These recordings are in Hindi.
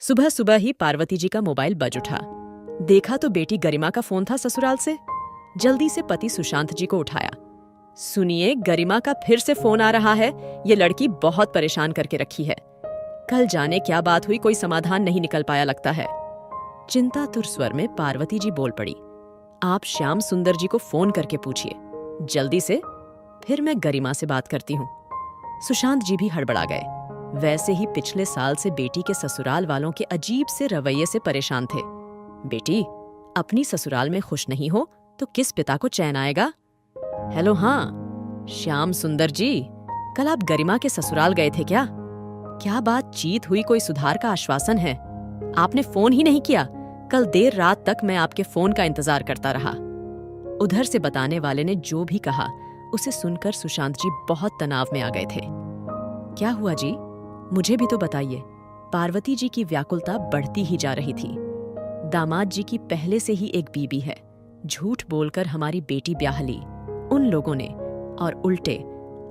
सुबह सुबह ही पार्वती जी का मोबाइल बज उठा। देखा तो बेटी गरिमा का फोन था ससुराल से। जल्दी से पति सुशांत जी को उठाया। सुनिए, गरिमा का फिर से फोन आ रहा है। ये लड़की बहुत परेशान करके रखी है। कल जाने क्या बात हुई, कोई समाधान नहीं निकल पाया लगता है। चिंतातुर स्वर में पार्वती जी बोल पड़ी। आप श्याम सुंदर जी को फोन करके पूछिए जल्दी से, फिर मैं गरिमा से बात करती हूँ। सुशांत जी भी हड़बड़ा गए। वैसे ही पिछले साल से बेटी के ससुराल वालों के अजीब से रवैये से परेशान थे। बेटी, अपनी ससुराल में खुश नहीं हो तो किस पिता को चैन आएगा? हेलो, हाँ श्याम सुंदर जी, कल आप गरिमा के ससुराल गए थे क्या? क्या बातचीत हुई? कोई सुधार का आश्वासन है? आपने फोन ही नहीं किया। कल देर रात तक मैं आपके फोन का इंतजार करता रहा। उधर से बताने वाले ने जो भी कहा उसे सुनकर सुशांत जी बहुत तनाव में आ गए थे। क्या हुआ जी, मुझे भी तो बताइए। पार्वती जी की व्याकुलता बढ़ती ही जा रही थी। दामाद जी की पहले से ही एक बीबी है। झूठ बोलकर हमारी बेटी ब्याह ली उन लोगों ने, और उल्टे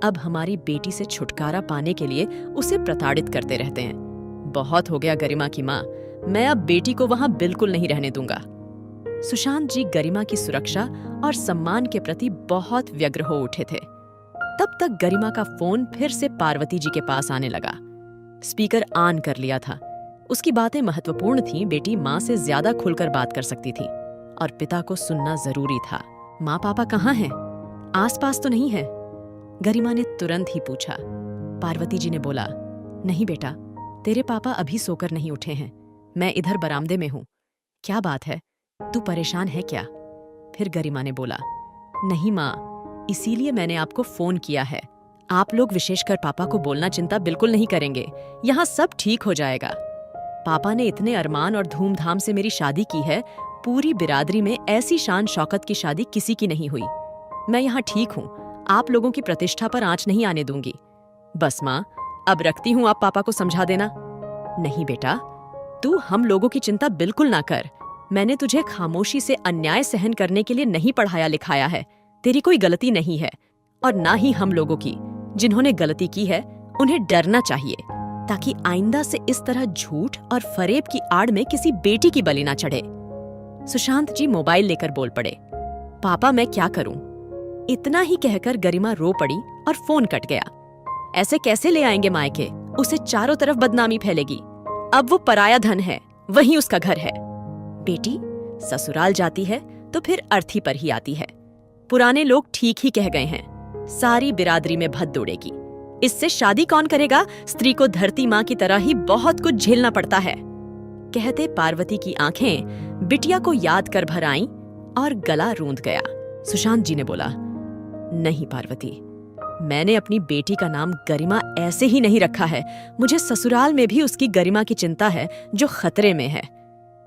अब हमारी बेटी से छुटकारा पाने के लिए उसे प्रताड़ित करते रहते हैं। बहुत हो गया गरिमा की माँ, मैं अब बेटी को वहां बिल्कुल नहीं रहने दूंगा। सुशांत जी गरिमा की सुरक्षा और सम्मान के प्रति बहुत व्यग्र हो उठे थे। तब तक गरिमा का फोन फिर से पार्वती जी के पास आने लगा। स्पीकर ऑन कर लिया था। उसकी बातें महत्वपूर्ण थीं। बेटी माँ से ज्यादा खुलकर बात कर सकती थी और पिता को सुनना जरूरी था। माँ पापा कहाँ हैं? आसपास तो नहीं है? गरिमा ने तुरंत ही पूछा। पार्वती जी ने बोला, नहीं बेटा, तेरे पापा अभी सोकर नहीं उठे हैं। मैं इधर बरामदे में हूँ। क्या बात है, तू परेशान है क्या? फिर गरिमा ने बोला, नहीं माँ, इसीलिए मैंने आपको फोन किया है। आप लोग विशेषकर पापा को बोलना, चिंता बिल्कुल नहीं करेंगे। यहाँ सब ठीक हो जाएगा। पापा ने इतने अरमान और धूमधाम से मेरी शादी की है। पूरी बिरादरी में ऐसी शान शौकत की शादी किसी की नहीं हुई। मैं यहाँ ठीक हूँ। आप लोगों की प्रतिष्ठा पर आंच नहीं आने दूंगी। बस माँ, अब रखती हूँ, आप पापा को समझा देना। नहीं बेटा, तू हम लोगों की चिंता बिल्कुल ना कर। मैंने तुझे खामोशी से अन्याय सहन करने के लिए नहीं पढ़ाया लिखाया है। तेरी कोई गलती नहीं है, और ना ही हम लोगों की। जिन्होंने गलती की है उन्हें डरना चाहिए, ताकि आइंदा से इस तरह झूठ और फरेब की आड़ में किसी बेटी की बलि ना चढ़े। सुशांत जी मोबाइल लेकर बोल पड़े, पापा मैं क्या करूं? इतना ही कहकर गरिमा रो पड़ी और फोन कट गया। ऐसे कैसे ले आएंगे मायके? उसे चारों तरफ बदनामी फैलेगी। अब वो पराया धन है, वहीं उसका घर है। बेटी, ससुराल जाती है तो फिर अर्थी पर ही आती है। पुराने लोग ठीक ही कह गए हैं, सारी बिरादरी में भद्द उड़ेगी। इससे शादी कौन करेगा? स्त्री को धरती माँ की तरह ही बहुत कुछ झेलना पड़ता है। कहते पार्वती की आंखें बिटिया को याद कर भर आईं और गला रूंध गया। सुशांत जी ने बोला, नहीं पार्वती, मैंने अपनी बेटी का नाम गरिमा ऐसे ही नहीं रखा है। मुझे ससुराल में भी उसकी गरिमा की चिंता है जो खतरे में है।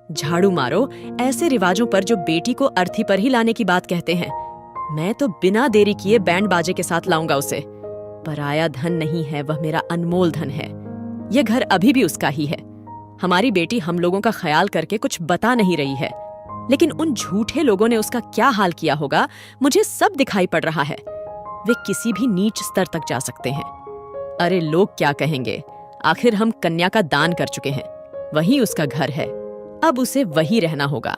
झाड़ू मारो ऐसे रिवाजों पर जो बेटी को अर्थी पर ही लाने की बात कहते हैं। मैं तो बिना देरी किए बैंड बाजे के साथ लाऊंगा उसे। पराया धन नहीं है, वह मेरा अनमोल धन है। यह घर अभी भी उसका ही है। हमारी बेटी हम लोगों का ख्याल करके कुछ बता नहीं रही है, लेकिन उन झूठे लोगों ने उसका क्या हाल किया होगा, मुझे सब दिखाई पड़ रहा है। वे किसी भी नीच स्तर तक जा सकते हैं। अरे लोग क्या कहेंगे? आखिर हम कन्या का दान कर चुके हैं, वही उसका घर है। अब उसे वही रहना होगा।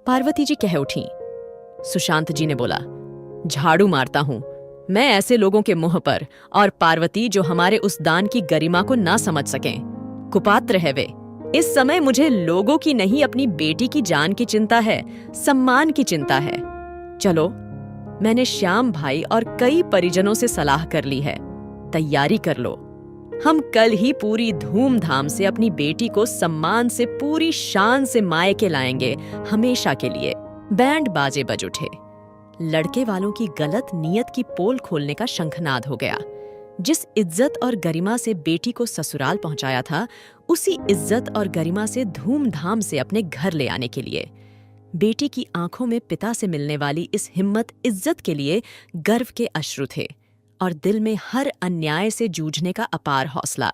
पार्वती जी कह उठी। सुशांत जी ने बोला, झाड़ू मारता हूं मैं ऐसे लोगों के मुंह पर, और पार्वती जो हमारे उस दान की गरिमा को ना समझ सकें। कुपात्र है वे। इस समय मुझे लोगों की नहीं, अपनी बेटी की जान की चिंता है, सम्मान की चिंता है। चलो, मैंने श्याम भाई और कई परिजनों से सलाह कर ली है। तैयारी कर लो। हम कल ही पूरी धूमधाम से अपनी बेटी को सम्मान से, पूरी शान से मायके लाएंगे, हमेशा के लिए। बैंड बाजे बज उठे। लड़के वालों की गलत नीयत की पोल खोलने का शंखनाद हो गया। जिस इज्जत और गरिमा से बेटी को ससुराल पहुंचाया था, उसी इज्जत और गरिमा से धूमधाम से अपने घर ले आने के लिए। बेटी की आंखों में पिता से मिलने वाली इस हिम्मत, इज्जत के लिए गर्व के अश्रु थे, और दिल में हर अन्याय से जूझने का अपार हौसला।